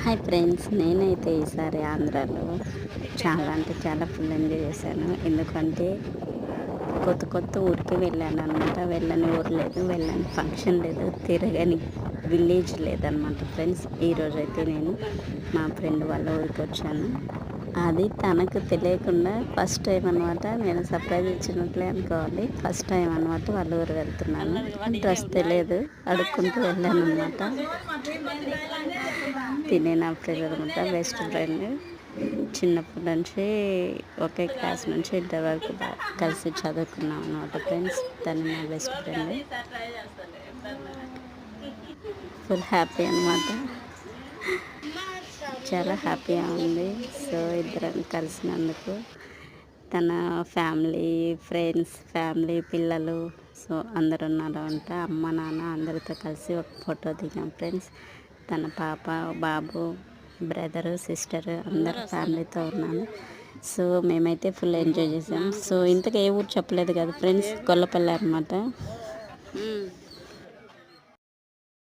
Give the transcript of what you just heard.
Hi friends, నేనైతే ఈసారి ఆంధ్రాలో చాలా అంటే చాలా ఫుల్ ఎంజాయ్ చేశాను. ఎందుకంటే కొత్త కొత్త ఊరికి వెళ్ళాను అనమాట. వెళ్ళని ఊరు లేదు, వెళ్ళని ఫంక్షన్ లేదు, తిరగని విలేజ్ లేదనమాట ఫ్రెండ్స్. ఈరోజైతే నేను మా ఫ్రెండ్ వాళ్ళ ఊరికి వచ్చాను. అది తనకు తెలియకుండా ఫస్ట్ టైం అనమాట. నేను సర్ప్రైజ్ ఇచ్చినట్లే అనుకోవాలి. ఫస్ట్ టైం అనమాట వాళ్ళ ఊరు వెళ్తున్నాను. డ్రెస్ తెలియదు, అడుక్కుంటూ వెళ్ళాను అనమాట. తినే నా ఫ్రెండ్ అనమాట, బెస్ట్ ఫ్రెండ్. చిన్నప్పటి నుంచి ఒకే క్లాస్ నుంచి ఇంటర్ వరకు కలిసి చదువుకున్నాం అనమాట ఫ్రెండ్స్. తను నా బెస్ట్ ఫ్రెండ్. ఫుల్ హ్యాపీ అనమాట, చాలా హ్యాపీగా ఉంది. సో ఇద్దరం కలిసినందుకు తన ఫ్యామిలీ, ఫ్రెండ్స్, ఫ్యామిలీ, పిల్లలు, సో అందరు ఉన్నారు అంట. అమ్మ నాన్న అందరితో కలిసి ఒక ఫోటో దిగాం ఫ్రెండ్స్. తన పాప, బాబు, బ్రదరు, సిస్టర్ అందరు ఫ్యామిలీతో ఉన్నాను. సో మేమైతే ఫుల్ ఎంజాయ్ చేసాం. సో ఇంతకు ఏ ఊరు చెప్పలేదు కదా ఫ్రెండ్స్, గొల్లపల్లి అనమాట.